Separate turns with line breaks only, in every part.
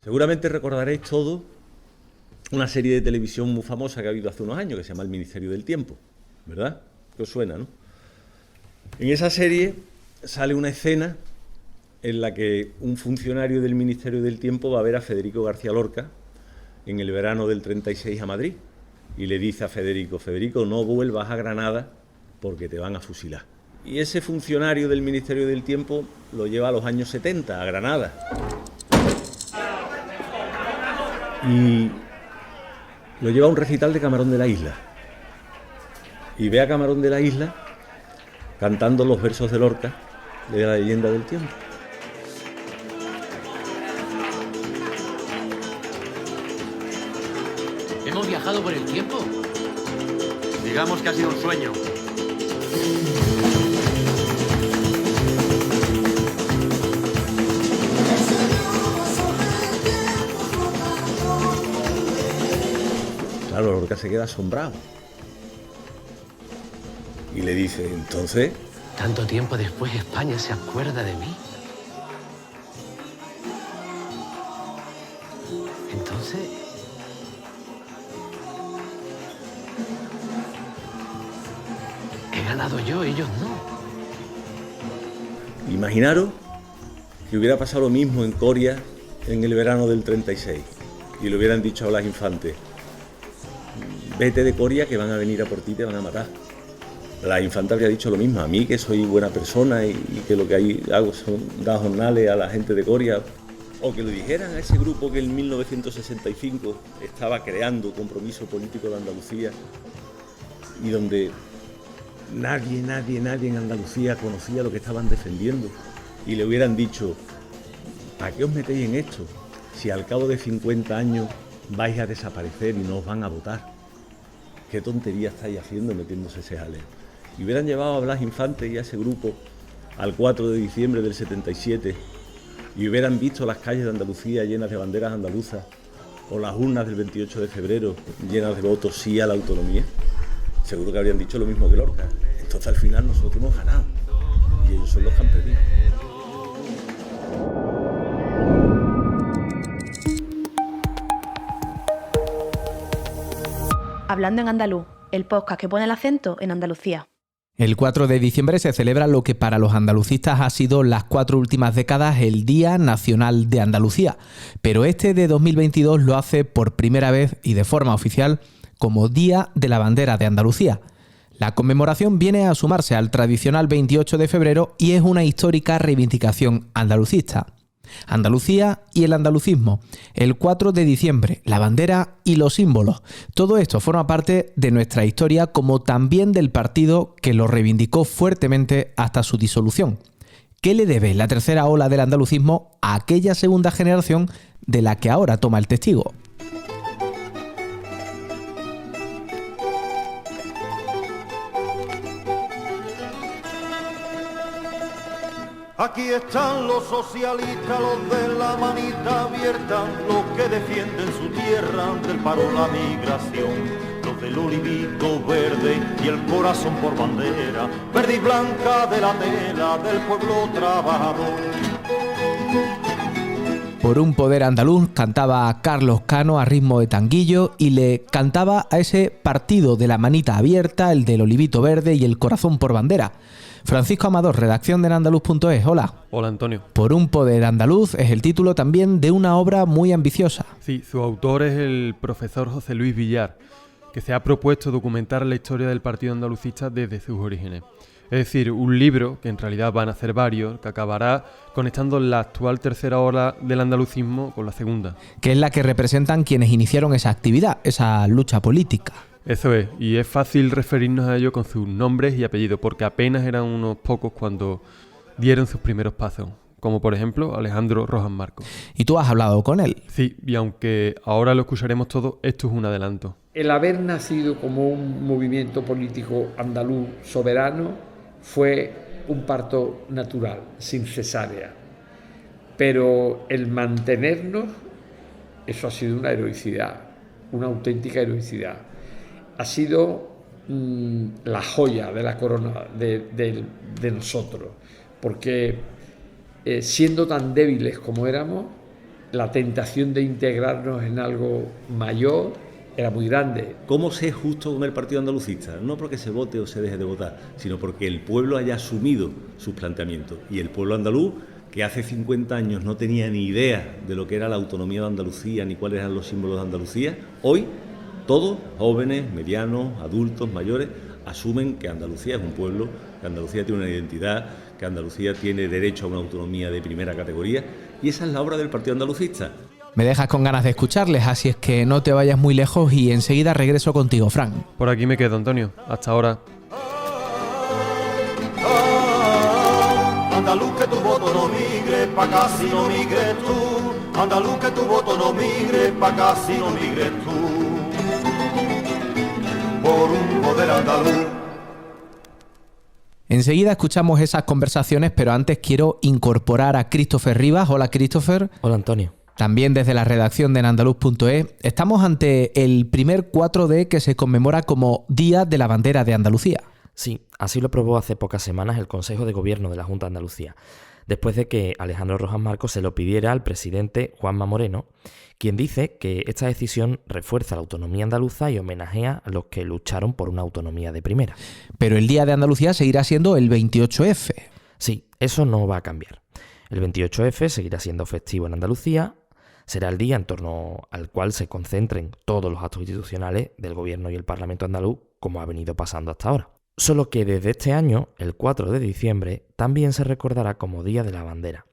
Seguramente recordaréis todo una serie de televisión muy famosa que ha habido hace unos años, que se llama El Ministerio del Tiempo, ¿verdad? ¿Qué os suena, no? En esa serie sale una escena en la que un funcionario del Ministerio del Tiempo va a ver a Federico García Lorca en el verano del 36 a Madrid y le dice a Federico, no vuelvas a Granada porque te van a fusilar. Y ese funcionario del Ministerio del Tiempo lo lleva a los años 70 a Granada. Y lo lleva a un recital de Camarón de la Isla. Y ve a Camarón de la Isla cantando los versos de Lorca de la leyenda del tiempo.
¿Hemos viajado por el tiempo?
Digamos que ha sido un sueño.
Claro, Lorca se queda asombrado. Y le dice, entonces...
Tanto tiempo después España se acuerda de mí. Entonces... he ganado yo, ellos no.
Imaginaros que hubiera pasado lo mismo en Coria en el verano del 36 y le hubieran dicho a Blas Infante, vete de Coria que van a venir a por ti y te van a matar. Blas Infante habría dicho lo mismo, a mí que soy buena persona y que lo que hago son dar jornales a la gente de Coria. O que lo dijeran a ese grupo que en 1965 estaba creando Compromiso Político de Andalucía y donde nadie en Andalucía conocía lo que estaban defendiendo y le hubieran dicho, ¿para qué os metéis en esto? Si al cabo de 50 años vais a desaparecer y no os van a votar. ¿Qué tontería estáis haciendo metiéndose ese jaleo? Y hubieran llevado a Blas Infante y a ese grupo al 4 de diciembre del 77 y hubieran visto las calles de Andalucía llenas de banderas andaluzas o las urnas del 28 de febrero llenas de votos sí a la autonomía, seguro que habrían dicho lo mismo que Lorca. Entonces al final nosotros hemos ganado y ellos son los que han perdido.
Hablando en andaluz, el podcast que pone el acento en Andalucía.
El 4 de diciembre se celebra lo que para los andalucistas ha sido las 4 últimas décadas el Día Nacional de Andalucía, pero este de 2022 lo hace por primera vez y de forma oficial como Día de la Bandera de Andalucía. La conmemoración viene a sumarse al tradicional 28 de febrero y es una histórica reivindicación andalucista. Andalucía y el andalucismo, el 4 de diciembre, la bandera y los símbolos. Todo esto forma parte de nuestra historia como también del partido que lo reivindicó fuertemente hasta su disolución. ¿Qué le debe la tercera ola del andalucismo a aquella segunda generación de la que ahora toma el testigo?
Aquí están los socialistas, los de la manita abierta, los que defienden su tierra del paro, la migración, los del olivito verde y el corazón por bandera, verde y blanca de la tela del pueblo trabajador.
Por un poder andaluz cantaba Carlos Cano a ritmo de tanguillo y le cantaba a ese partido de la manita abierta, el del olivito verde y el corazón por bandera. Francisco Amador, redacción de enandaluz.es. Hola.
Hola, Antonio.
Por un poder andaluz es el título también de una obra muy ambiciosa.
Sí, su autor es el profesor José Luis Villar, que se ha propuesto documentar la historia del partido andalucista desde sus orígenes. Es decir, un libro, que en realidad van a ser varios, que acabará conectando la actual tercera ola del andalucismo con la segunda.
Que es la que representan quienes iniciaron esa actividad, esa lucha política.
Eso es, y es fácil referirnos a ello con sus nombres y apellidos, porque apenas eran unos pocos cuando dieron sus primeros pasos, como por ejemplo Alejandro Rojas Marcos.
¿Y tú has hablado con él?
Sí, y aunque ahora lo escucharemos todo, esto es un adelanto.
El haber nacido como un movimiento político andaluz soberano fue un parto natural, sin cesárea. Pero el mantenernos, eso ha sido una heroicidad, una auténtica heroicidad. Ha sido la joya de la corona de nosotros, porque siendo tan débiles como éramos, la tentación de integrarnos en algo mayor era muy grande.
¿Cómo se es justo con el partido andalucista? No porque se vote o se deje de votar, sino porque el pueblo haya asumido sus planteamientos. Y el pueblo andaluz, que hace 50 años no tenía ni idea de lo que era la autonomía de Andalucía ni cuáles eran los símbolos de Andalucía, hoy todos, jóvenes, medianos, adultos, mayores, asumen que Andalucía es un pueblo, que Andalucía tiene una identidad, que Andalucía tiene derecho a una autonomía de primera categoría, y esa es la obra del partido andalucista.
Me dejas con ganas de escucharles, así es que no te vayas muy lejos y enseguida regreso contigo, Fran.
Por aquí me quedo, Antonio. Hasta ahora.
Andaluz, que tu voto no migre, pa' casi no migres tú. Andaluz, que tu voto no migre, pa' casi no migres tú. Por un poder andaluz.
Enseguida escuchamos esas conversaciones, pero antes quiero incorporar a Christopher Rivas. Hola, Christopher.
Hola, Antonio.
También desde la redacción de enandaluz.es, estamos ante el primer 4D que se conmemora como Día de la Bandera de Andalucía.
Sí, así lo aprobó hace pocas semanas el Consejo de Gobierno de la Junta de Andalucía, después de que Alejandro Rojas Marcos se lo pidiera al presidente Juanma Moreno, quien dice que esta decisión refuerza la autonomía andaluza y homenajea a los que lucharon por una autonomía de primera.
Pero el Día de Andalucía seguirá siendo el 28F.
Sí, eso no va a cambiar. El 28F seguirá siendo festivo en Andalucía. Será el día en torno al cual se concentren todos los actos institucionales del Gobierno y el Parlamento andaluz, como ha venido pasando hasta ahora. Solo que desde este año, el 4 de diciembre, también se recordará como Día de la Bandera,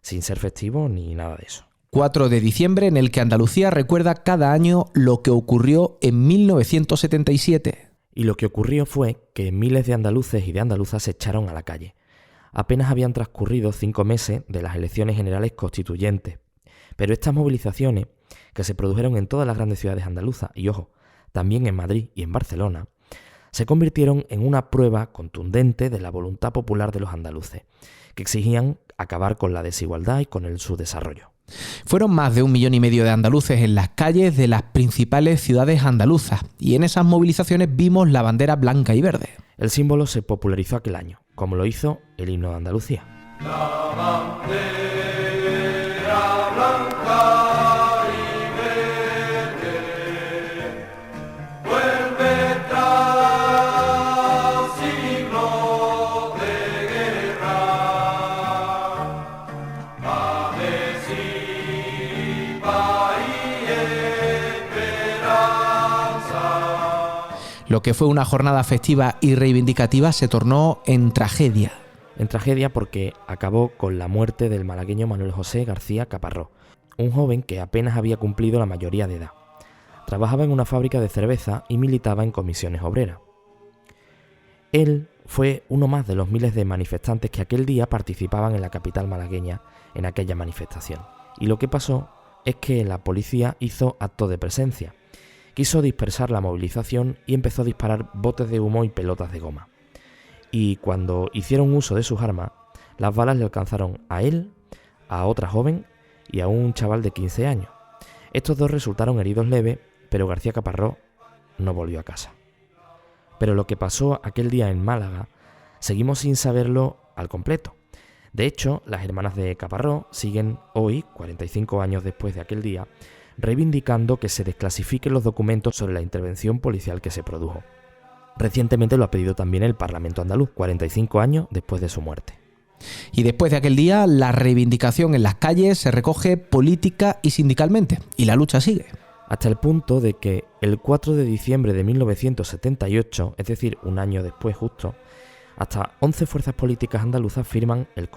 sin ser festivo ni nada de eso.
4 de diciembre en el que Andalucía recuerda cada año lo que ocurrió en 1977.
Y lo que ocurrió fue que miles de andaluces y de andaluzas se echaron a la calle. Apenas habían transcurrido 5 meses de las elecciones generales constituyentes. Pero estas movilizaciones, que se produjeron en todas las grandes ciudades andaluzas, y ojo, también en Madrid y en Barcelona, se convirtieron en una prueba contundente de la voluntad popular de los andaluces, que exigían acabar con la desigualdad y con el subdesarrollo.
Fueron más de 1,5 millones de andaluces en las calles de las principales ciudades andaluzas, y en esas movilizaciones vimos la bandera blanca y verde.
El símbolo se popularizó aquel año, como lo hizo el himno de Andalucía.
La bandera blanca y verde vuelve tras siglos de guerra a decir paz y esperanza.
Lo que fue una jornada festiva y reivindicativa se tornó en tragedia.
En tragedia porque acabó con la muerte del malagueño Manuel José García Caparrós, un joven que apenas había cumplido la mayoría de edad. Trabajaba en una fábrica de cerveza y militaba en comisiones obreras. Él fue uno más de los miles de manifestantes que aquel día participaban en la capital malagueña en aquella manifestación. Y lo que pasó es que la policía hizo acto de presencia. Quiso dispersar la movilización y empezó a disparar botes de humo y pelotas de goma. Y cuando hicieron uso de sus armas, las balas le alcanzaron a él, a otra joven y a un chaval de 15 años. Estos dos resultaron heridos leves, pero García Caparrós no volvió a casa. Pero lo que pasó aquel día en Málaga, seguimos sin saberlo al completo. De hecho, las hermanas de Caparrós siguen hoy, 45 años después de aquel día, reivindicando que se desclasifiquen los documentos sobre la intervención policial que se produjo. Recientemente lo ha pedido también el Parlamento andaluz, 45 años después de su muerte.
Y después de aquel día, la reivindicación en las calles se recoge política y sindicalmente, y la lucha sigue.
Hasta el punto de que el 4 de diciembre de 1978, es decir, un año después justo, hasta 11 fuerzas políticas andaluzas firman el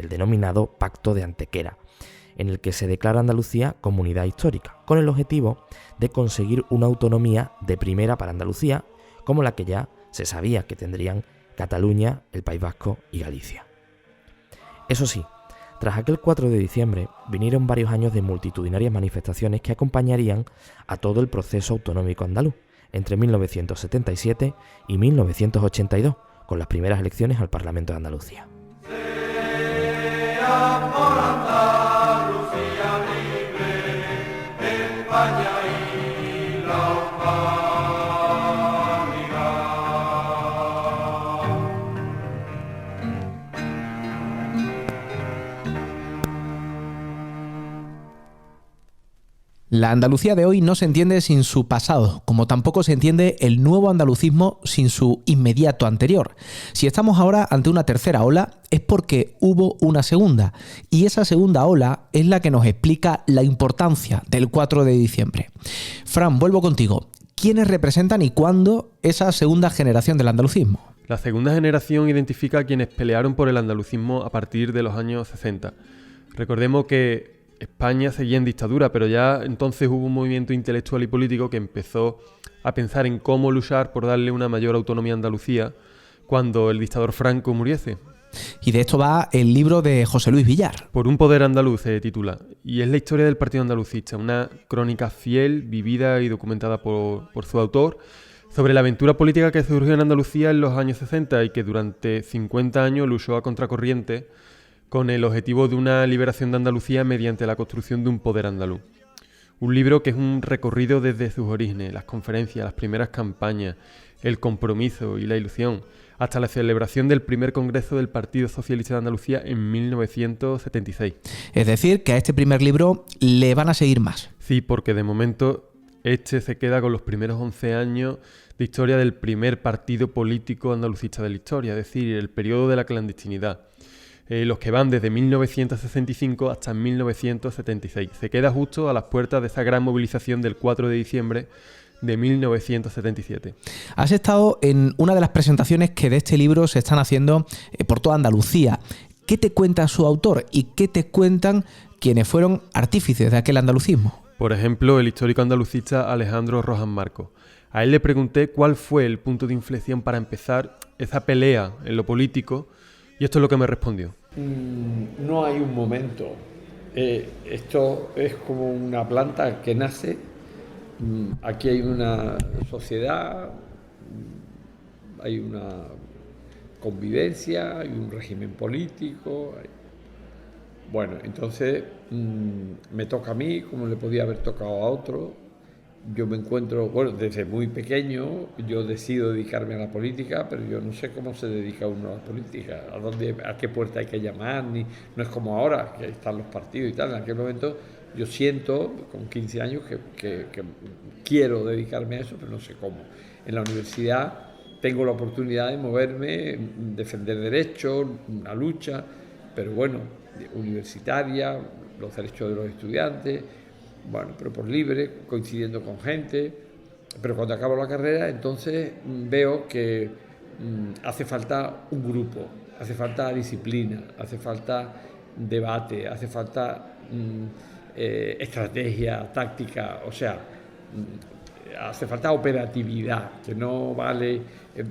denominado Pacto de Antequera, en el que se declara Andalucía comunidad histórica, con el objetivo de conseguir una autonomía de primera para Andalucía, como la que ya se sabía que tendrían Cataluña, el País Vasco y Galicia. Eso sí, tras aquel 4 de diciembre vinieron varios años de multitudinarias manifestaciones que acompañarían a todo el proceso autonómico andaluz, entre 1977 y 1982, con las primeras elecciones al Parlamento de Andalucía.
Sea por Andalucía libre, España y la humanidad.
La Andalucía de hoy no se entiende sin su pasado, como tampoco se entiende el nuevo andalucismo sin su inmediato anterior. Si estamos ahora ante una tercera ola, es porque hubo una segunda, y esa segunda ola es la que nos explica la importancia del 4 de diciembre. Fran, vuelvo contigo. ¿Quiénes representan y cuándo esa segunda generación del andalucismo?
La segunda generación identifica a quienes pelearon por el andalucismo a partir de los años 60. Recordemos que España seguía en dictadura, pero ya entonces hubo un movimiento intelectual y político que empezó a pensar en cómo luchar por darle una mayor autonomía a Andalucía cuando el dictador Franco muriese.
Y de esto va el libro de José Luis Villar.
Por un poder andaluz se titula, y es la historia del Partido Andalucista, una crónica fiel, vivida y documentada por su autor, sobre la aventura política que surgió en Andalucía en los años 60 y que durante 50 años luchó a contracorriente con el objetivo de una liberación de Andalucía mediante la construcción de un poder andaluz. Un libro que es un recorrido desde sus orígenes, las conferencias, las primeras campañas, el compromiso y la ilusión, hasta la celebración del primer congreso del Partido Socialista de Andalucía en 1976.
Es decir, que a este primer libro le van a seguir más.
Sí, porque de momento este se queda con los primeros 11 años de historia del primer partido político andalucista de la historia, es decir, el periodo de la clandestinidad. Los que van desde 1965 hasta 1976. Se queda justo a las puertas de esa gran movilización del 4 de diciembre de 1977.
Has estado en una de las presentaciones que de este libro se están haciendo por toda Andalucía. ¿Qué te cuenta su autor y qué te cuentan quienes fueron artífices de aquel andalucismo?
Por ejemplo, el histórico andalucista Alejandro Rojas Marcos. A él le pregunté cuál fue el punto de inflexión para empezar esa pelea en lo político, y esto es lo que me respondió.
No hay un momento. Esto es como una planta que nace. Aquí hay una sociedad, hay una convivencia, hay un régimen político. Bueno, entonces me toca a mí, como le podía haber tocado a otro. Yo me encuentro, bueno, desde muy pequeño yo decido dedicarme a la política, pero yo no sé cómo se dedica uno a la política, a qué puerta hay que llamar, no es como ahora, que están los partidos y tal. En aquel momento yo siento, con 15 años, que quiero dedicarme a eso, pero no sé cómo. En la universidad tengo la oportunidad de moverme, defender derechos, una lucha, pero bueno, universitaria, los derechos de los estudiantes, bueno, pero por libre, coincidiendo con gente. Pero cuando acabo la carrera, entonces veo que hace falta un grupo, hace falta disciplina, hace falta debate, hace falta estrategia, táctica, o sea, hace falta operatividad, que no vale,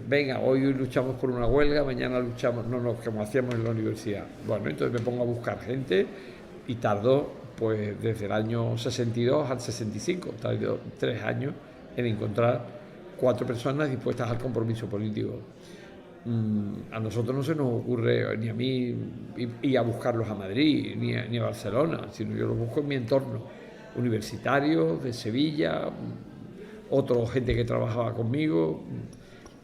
venga, hoy luchamos por una huelga, mañana luchamos, no, como hacíamos en la universidad. Bueno, entonces me pongo a buscar gente y tardó, pues desde el año 62 al 65, tardó 3 años en encontrar 4 personas dispuestas al compromiso político. A nosotros no se nos ocurre, ni a mí, ir a buscarlos a Madrid, ni a Barcelona, sino yo los busco en mi entorno, universitarios de Sevilla, otra gente que trabajaba conmigo,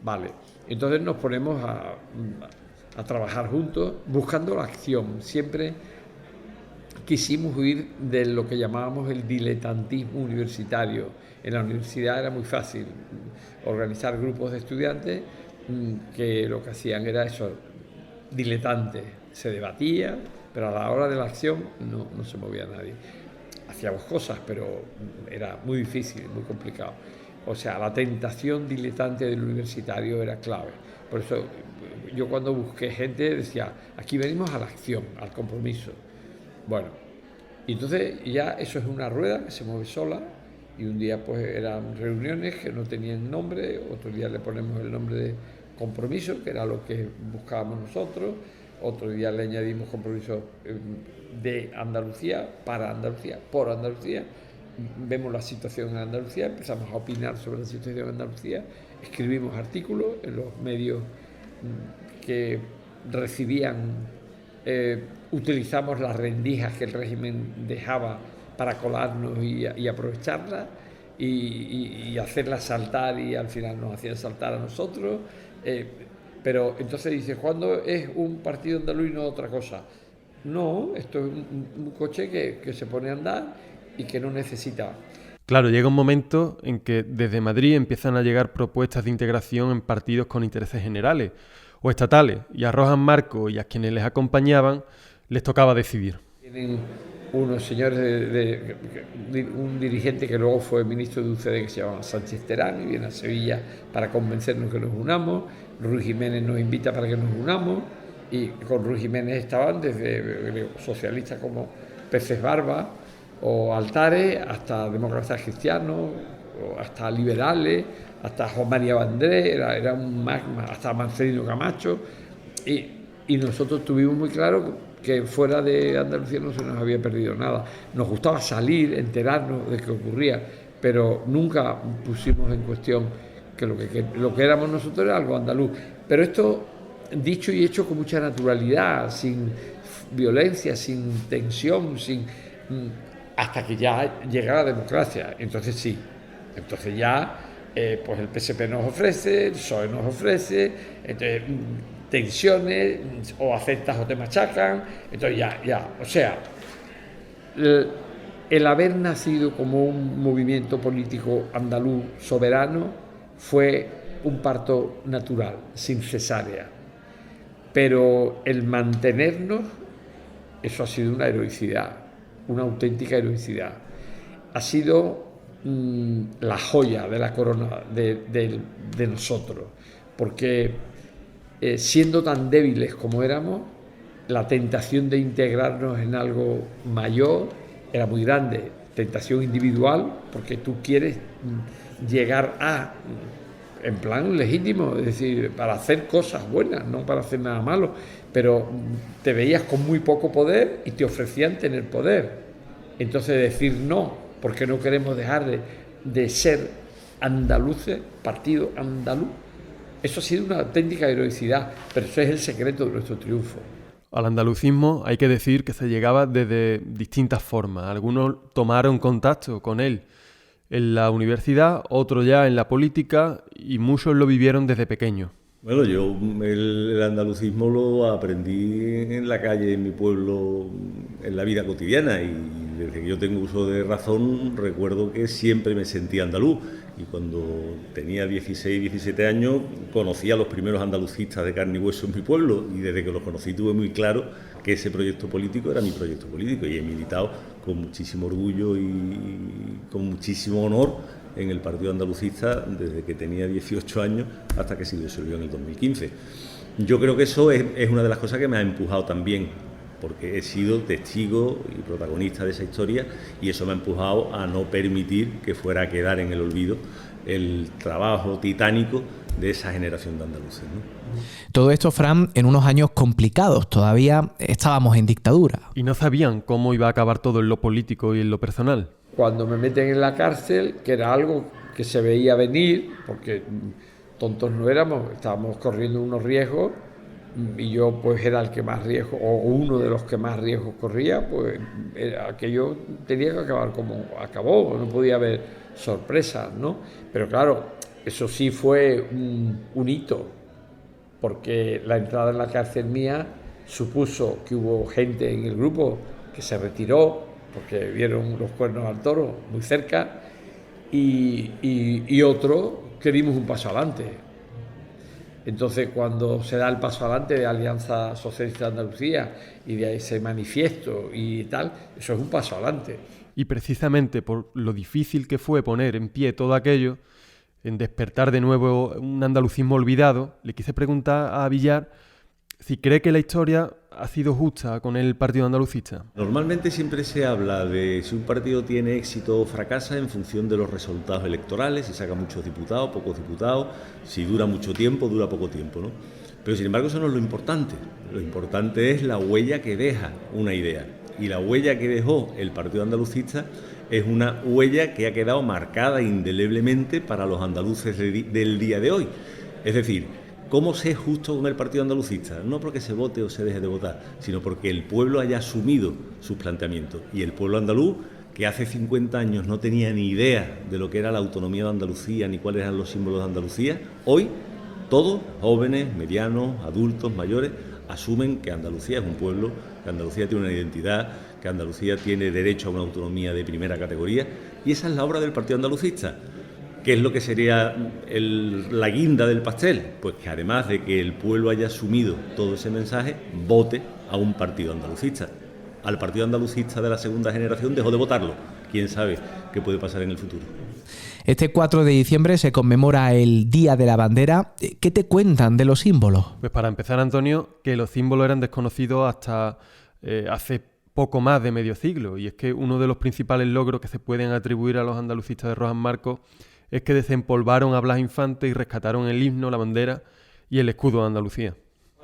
vale. Entonces nos ponemos a trabajar juntos, buscando la acción. Siempre quisimos huir de lo que llamábamos el diletantismo universitario. En la universidad era muy fácil organizar grupos de estudiantes que lo que hacían era eso, diletantes. Se debatía, pero a la hora de la acción no se movía nadie. Hacíamos cosas, pero era muy difícil, muy complicado. O sea, la tentación diletante del universitario era clave. Por eso yo cuando busqué gente decía, aquí venimos a la acción, al compromiso. Bueno, y entonces ya eso es una rueda que se mueve sola, y un día pues eran reuniones que no tenían nombre, otro día le ponemos el nombre de compromiso, que era lo que buscábamos nosotros, otro día le añadimos compromiso de Andalucía, para Andalucía, por Andalucía. Vemos la situación en Andalucía, empezamos a opinar sobre la situación en Andalucía, escribimos artículos en los medios que recibían, utilizamos las rendijas que el régimen dejaba para colarnos y aprovecharlas y hacerlas saltar, y al final nos hacían saltar a nosotros. Pero entonces dice, ¿cuándo es un partido andaluz y no otra cosa? No, esto es un coche que se pone a andar y que no necesitaba.
Claro, llega un momento en que desde Madrid empiezan a llegar propuestas de integración en partidos con intereses generales o estatales, y a Rojas Marcos y a quienes les acompañaban les tocaba decidir.
Tienen unos señores, un dirigente que luego fue ministro de UCD que se llama Sánchez Terán y viene a Sevilla para convencernos que nos unamos. Ruiz Jiménez nos invita para que nos unamos y con Ruiz Jiménez estaban desde socialistas como Peces Barba o Altares hasta demócratas cristianos, o hasta liberales, hasta Juan María Vandrés, era un magma, hasta Marcelino Camacho, y nosotros tuvimos muy claro que fuera de Andalucía no se nos había perdido nada. Nos gustaba salir, enterarnos de qué ocurría, pero nunca pusimos en cuestión que lo que éramos nosotros era algo andaluz. Pero esto dicho y hecho con mucha naturalidad, sin violencia, sin tensión, hasta que ya llega la democracia. Entonces sí, entonces ya pues el PSP nos ofrece, el PSOE nos ofrece, entonces tensiones, o aceptas o te machacan, entonces ya, o sea, el haber nacido como un movimiento político andaluz soberano fue un parto natural, sin cesárea, pero el mantenernos, eso ha sido una heroicidad, una auténtica heroicidad. Ha sido la joya de la corona de nosotros, porque siendo tan débiles como éramos, la tentación de integrarnos en algo mayor era muy grande. Tentación individual, porque tú quieres llegar en plan legítimo, es decir, para hacer cosas buenas, no para hacer nada malo, pero te veías con muy poco poder y te ofrecían tener poder. Entonces decir no, porque no queremos dejar de ser andaluces, partido andaluz, eso ha sido una auténtica heroicidad, pero eso es el secreto de nuestro triunfo.
Al andalucismo hay que decir que se llegaba desde distintas formas. Algunos tomaron contacto con él en la universidad, otros ya en la política, y muchos lo vivieron desde pequeños.
Bueno, yo el andalucismo lo aprendí en la calle, en mi pueblo, en la vida cotidiana, y desde que yo tengo uso de razón recuerdo que siempre me sentí andaluz, y cuando tenía 16, 17 años conocí a los primeros andalucistas de carne y hueso en mi pueblo, y desde que los conocí tuve muy claro que ese proyecto político era mi proyecto político, y he militado con muchísimo orgullo y con muchísimo honor en el Partido Andalucista desde que tenía 18 años hasta que se disolvió en el 2015. Yo creo que eso es una de las cosas que me ha empujado también, porque he sido testigo y protagonista de esa historia, y eso me ha empujado a no permitir que fuera a quedar en el olvido el trabajo titánico de esa generación de andaluces, ¿no?
Todo esto, Fran, en unos años complicados, todavía estábamos en dictadura.
Y no sabían cómo iba a acabar todo en lo político y en lo personal.
Cuando me meten en la cárcel, que era algo que se veía venir, porque tontos no éramos, estábamos corriendo unos riesgos, y yo pues era el que más riesgo, o uno de los que más riesgos corría, pues aquello tenía que acabar como acabó, no podía haber sorpresas, ¿no? Pero claro, eso sí fue un hito, porque la entrada en la cárcel mía supuso que hubo gente en el grupo que se retiró, porque vieron los cuernos al toro muy cerca, y otro que dimos un paso adelante. Entonces, cuando se da el paso adelante de Alianza Socialista de Andalucía y de ese manifiesto y tal, eso es un paso adelante.
Y precisamente por lo difícil que fue poner en pie todo aquello, en despertar de nuevo un andalucismo olvidado, le quise preguntar a Villar si cree que la historia ha sido justa con el partido andalucista.
Normalmente siempre se habla de si un partido tiene éxito o fracasa en función de los resultados electorales, si saca muchos diputados, pocos diputados, si dura mucho tiempo, dura poco tiempo, ¿no? Pero sin embargo eso no es lo importante. Lo importante es la huella que deja una idea. Y la huella que dejó el partido andalucista es una huella que ha quedado marcada indeleblemente para los andaluces del día de hoy. Es decir, ¿cómo se es justo con el partido andalucista? No porque se vote o se deje de votar, sino porque el pueblo haya asumido sus planteamientos. Y el pueblo andaluz, que hace 50 años no tenía ni idea de lo que era la autonomía de Andalucía ni cuáles eran los símbolos de Andalucía, hoy todos, jóvenes, medianos, adultos, mayores, asumen que Andalucía es un pueblo, que Andalucía tiene una identidad, que Andalucía tiene derecho a una autonomía de primera categoría, y esa es la obra del Partido Andalucista. ¿Qué es lo que sería la guinda del pastel? Pues que además de que el pueblo haya asumido todo ese mensaje, vote a un partido andalucista. Al partido andalucista de la segunda generación dejó de votarlo. ¿Quién sabe qué puede pasar en el futuro?
Este 4 de diciembre se conmemora el Día de la Bandera. ¿Qué te cuentan de los símbolos?
Pues para empezar, Antonio, que los símbolos eran desconocidos hasta hace poco más de medio siglo. Y es que uno de los principales logros que se pueden atribuir a los andalucistas de Rojas Marcos es que desempolvaron a Blas Infante y rescataron el himno, la bandera y el escudo de Andalucía.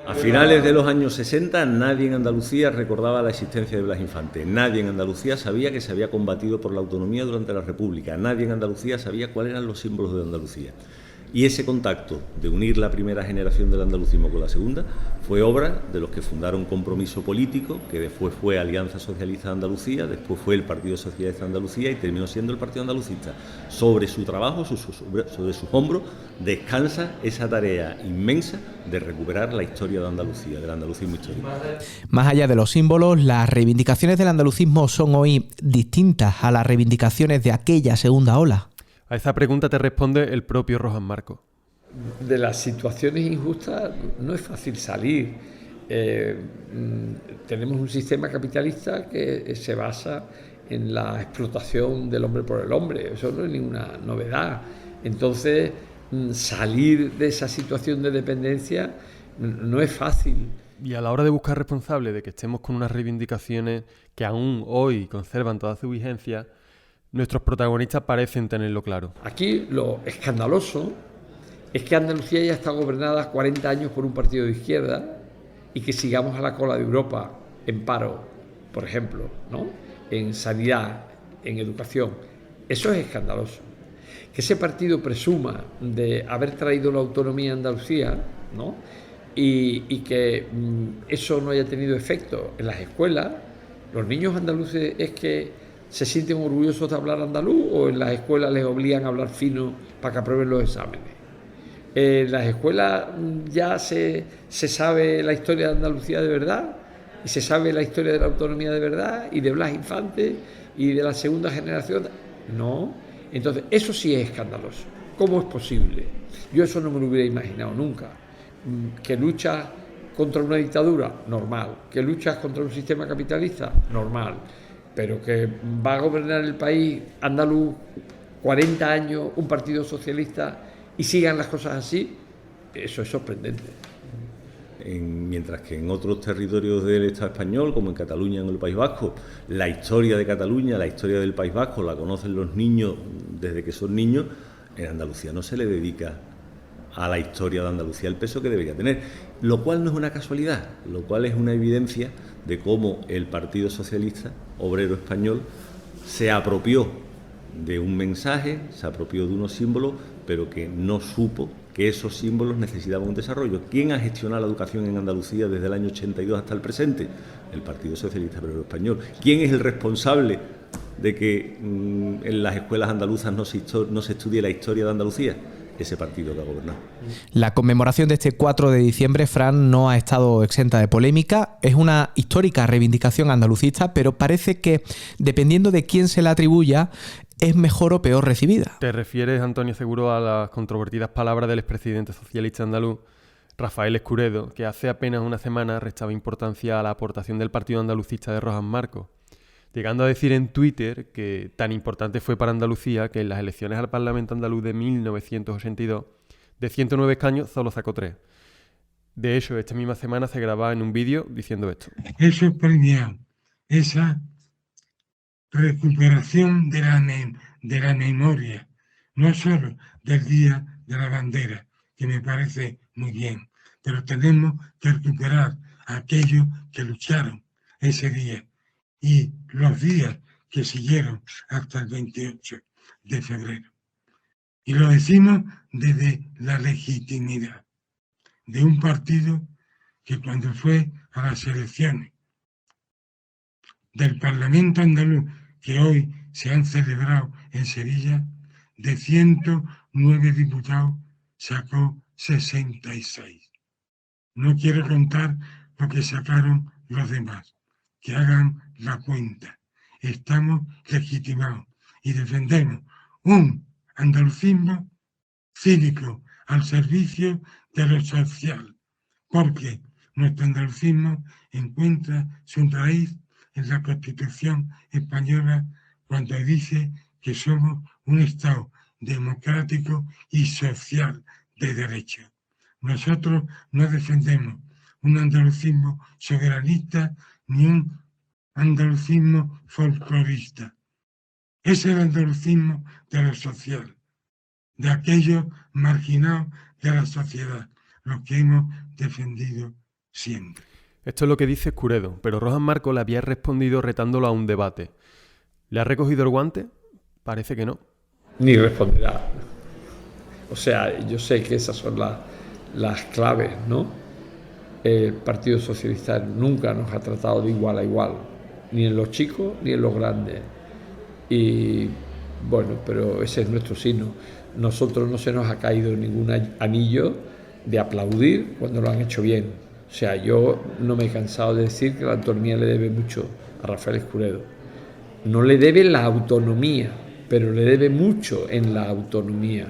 A finales de los años 60 nadie en Andalucía recordaba la existencia de Blas Infante. Nadie en Andalucía sabía que se había combatido por la autonomía durante la República. Nadie en Andalucía sabía cuáles eran los símbolos de Andalucía. Y ese contacto de unir la primera generación del andalucismo con la segunda fue obra de los que fundaron Compromiso Político, que después fue Alianza Socialista de Andalucía, después fue el Partido Socialista de Andalucía y terminó siendo el Partido Andalucista. Sobre su trabajo, sobre sus hombros, descansa esa tarea inmensa de recuperar la historia de Andalucía, del andalucismo histórico.
Más allá de los símbolos, las reivindicaciones del andalucismo son hoy distintas a las reivindicaciones de aquella segunda ola.
A esa pregunta te responde el propio Rojas Marcos.
De las situaciones injustas no es fácil salir. Tenemos un sistema capitalista que se basa en la explotación del hombre por el hombre. Eso no es ninguna novedad. Entonces, salir de esa situación de dependencia no es fácil.
Y a la hora de buscar responsables de que estemos con unas reivindicaciones que aún hoy conservan toda su vigencia, nuestros protagonistas parecen tenerlo claro.
Aquí lo escandaloso es que Andalucía ya está gobernada 40 años por un partido de izquierda y que sigamos a la cola de Europa en paro, por ejemplo, ¿no? En sanidad, en educación. Eso es escandaloso. Que ese partido presuma de haber traído la autonomía a Andalucía, ¿no? y que eso no haya tenido efecto en las escuelas. Los niños andaluces es que se sienten orgullosos de hablar andaluz, o en las escuelas les obligan a hablar fino para que aprueben los exámenes. En las escuelas ya se sabe la historia de Andalucía de verdad, y se sabe la historia de la autonomía de verdad, y de Blas Infante, y de la segunda generación. No. Entonces, eso sí es escandaloso. ¿Cómo es posible? Yo eso no me lo hubiera imaginado nunca. Que luchas contra una dictadura, normal. Que luchas contra un sistema capitalista, normal. Pero que va a gobernar el país andaluz 40 años un partido socialista y sigan las cosas así, eso es sorprendente.
Mientras que en otros territorios del Estado español, como en Cataluña, en el País Vasco, la historia de Cataluña, la historia del País Vasco, la conocen los niños desde que son niños, en Andalucía no se le dedica a la historia de Andalucía el peso que debería tener, lo cual no es una casualidad, lo cual es una evidencia de cómo el Partido Socialista Obrero Español se apropió de un mensaje, se apropió de unos símbolos, pero que no supo que esos símbolos necesitaban un desarrollo. ¿Quién ha gestionado la educación en Andalucía desde el año 82 hasta el presente? El Partido Socialista Obrero Español. ¿Quién es el responsable de que en las escuelas andaluzas no se estudie la historia de Andalucía? Ese partido que ha gobernado.
La conmemoración de este 4 de diciembre, Fran, no ha estado exenta de polémica. Es una histórica reivindicación andalucista, pero parece que, dependiendo de quién se la atribuya, es mejor o peor recibida.
¿Te refieres, Antonio, seguro a las controvertidas palabras del expresidente socialista andaluz, Rafael Escuredo, que hace apenas una semana restaba importancia a la aportación del partido andalucista de Rojas Marcos, llegando a decir en Twitter que tan importante fue para Andalucía que en las elecciones al Parlamento andaluz de 1982, de 109 escaños, solo sacó 3. De hecho, esta misma semana se grababa en un vídeo diciendo esto.
Eso es premiar esa recuperación de la memoria, no solo del Día de la Bandera, que me parece muy bien, pero tenemos que recuperar a aquellos que lucharon ese día y los días que siguieron hasta el 28 de febrero. Y lo decimos desde la legitimidad de un partido que cuando fue a las elecciones del Parlamento andaluz, que hoy se han celebrado en Sevilla, de 109 diputados sacó 66. No quiero contar lo que sacaron los demás, que hagan la cuenta. Estamos legitimados y defendemos un andalucismo cívico al servicio de lo social, porque nuestro andalucismo encuentra su raíz en la Constitución española cuando dice que somos un Estado democrático y social de derecho. Nosotros no defendemos un andalucismo soberanista ni un andalucismo folclorista. Es el andalucismo de lo social, de aquellos marginados de la sociedad, los que hemos defendido siempre.
Esto es lo que dice Escuredo, pero Rojas Marcos le había respondido retándolo a un debate. ¿Le ha recogido el guante? Parece que no.
Ni responderá. O sea, yo sé que esas son las claves, ¿no? El Partido Socialista nunca nos ha tratado de igual a igual, ni en los chicos ni en los grandes. Y bueno, pero ese es nuestro signo. Nosotros no se nos ha caído ningún anillo de aplaudir cuando lo han hecho bien. O sea, yo no me he cansado de decir que la autonomía le debe mucho a Rafael Escuredo. No le debe la autonomía, pero le debe mucho en la autonomía,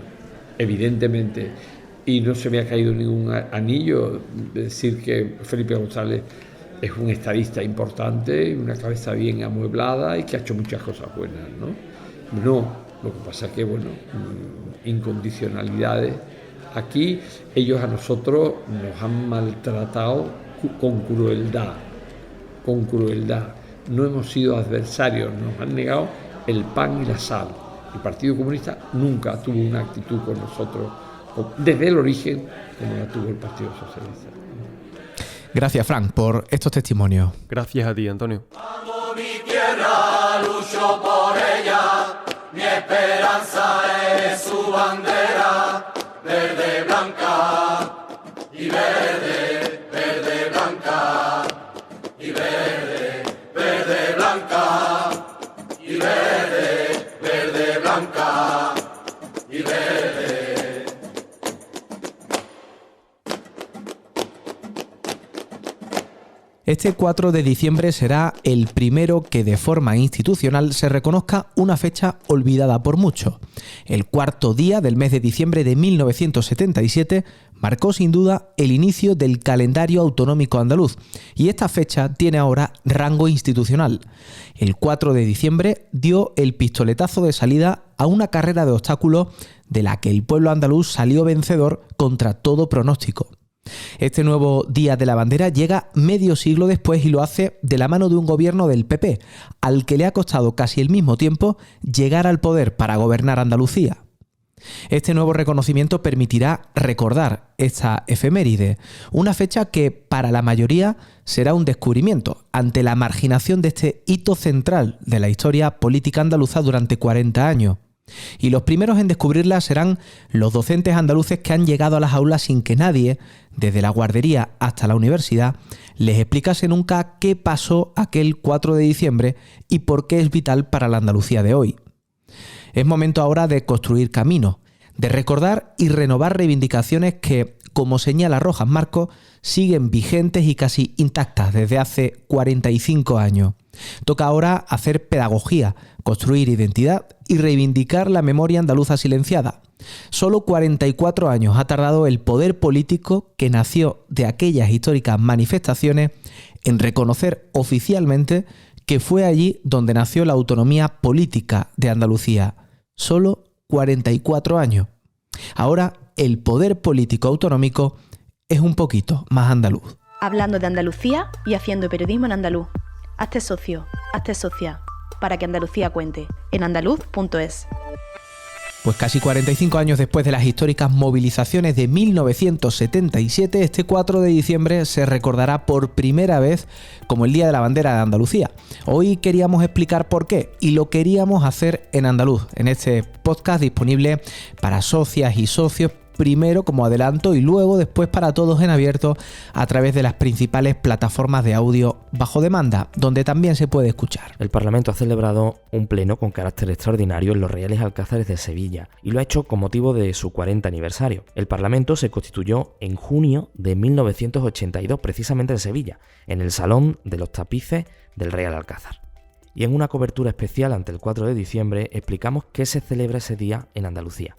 evidentemente. Y no se me ha caído ningún anillo de decir que Felipe González es un estadista importante, una cabeza bien amueblada y que ha hecho muchas cosas buenas, ¿no? No, lo que pasa es que, bueno, incondicionalidades. Aquí ellos a nosotros nos han maltratado con crueldad, No hemos sido adversarios, nos han negado el pan y la sal. El Partido Comunista nunca tuvo una actitud con nosotros, desde el origen, como la tuvo el Partido Socialista.
Gracias, Fran, por estos testimonios.
Gracias a ti, Antonio.
Amo mi tierra, lucho por ella, mi esperanza es su bandera, verde, blanca y verde, verde, blanca y verde, verde, blanca y verde, verde, blanca y verde.
Este 4 de diciembre será el primero que de forma institucional se reconozca una fecha olvidada por muchos. El cuarto día del mes de diciembre de 1977 marcó sin duda el inicio del calendario autonómico andaluz y esta fecha tiene ahora rango institucional. El 4 de diciembre dio el pistoletazo de salida a una carrera de obstáculos de la que el pueblo andaluz salió vencedor contra todo pronóstico. Este nuevo Día de la Bandera llega medio siglo después y lo hace de la mano de un gobierno del PP, al que le ha costado casi el mismo tiempo llegar al poder para gobernar Andalucía. Este nuevo reconocimiento permitirá recordar esta efeméride, una fecha que para la mayoría será un descubrimiento ante la marginación de este hito central de la historia política andaluza durante 40 años. Y los primeros en descubrirla serán los docentes andaluces que han llegado a las aulas sin que nadie, desde la guardería hasta la universidad, les explicase nunca qué pasó aquel 4 de diciembre y por qué es vital para la Andalucía de hoy. Es momento ahora de construir caminos, de recordar y renovar reivindicaciones que, como señala Rojas Marcos, siguen vigentes y casi intactas desde hace 45 años. Toca ahora hacer pedagogía, construir identidad y reivindicar la memoria andaluza silenciada. Solo 44 años ha tardado el poder político que nació de aquellas históricas manifestaciones en reconocer oficialmente que fue allí donde nació la autonomía política de Andalucía. Solo 44 años. Ahora el poder político autonómico es un poquito más andaluz.
Hablando de Andalucía y haciendo periodismo en andaluz. Hazte socio, hazte socia, para que Andalucía cuente, en andaluz.es.
Pues casi 45 años después de las históricas movilizaciones de 1977, este 4 de diciembre se recordará por primera vez como el Día de la Bandera de Andalucía. Hoy queríamos explicar por qué y lo queríamos hacer en andaluz, en este podcast disponible para socias y socios primero como adelanto y luego después para todos en abierto a través de las principales plataformas de audio bajo demanda, donde también se puede escuchar.
El Parlamento ha celebrado un pleno con carácter extraordinario en los Reales Alcázares de Sevilla y lo ha hecho con motivo de su 40 aniversario. El Parlamento se constituyó en junio de 1982, precisamente en Sevilla, en el Salón de los Tapices del Real Alcázar. Y en una cobertura especial ante el 4 de diciembre explicamos qué se celebra ese día en Andalucía.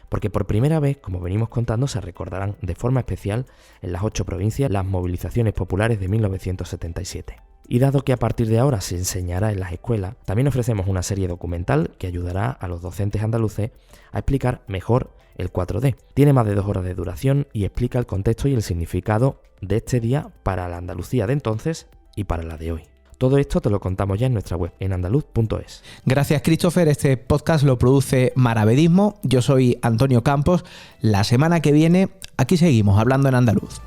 Porque por primera vez, como venimos contando, se recordarán de forma especial en las 8 provincias las movilizaciones populares de 1977. Y dado que a partir de ahora se enseñará en las escuelas, también ofrecemos una serie documental que ayudará a los docentes andaluces a explicar mejor el 4D. Tiene más de 2 horas de duración y explica el contexto y el significado de este día para la Andalucía de entonces y para la de hoy. Todo esto te lo contamos ya en nuestra web, en andaluz.es.
Gracias, Christopher. Este podcast lo produce Maravedismo. Yo soy Antonio Campos. La semana que viene, aquí seguimos hablando en andaluz.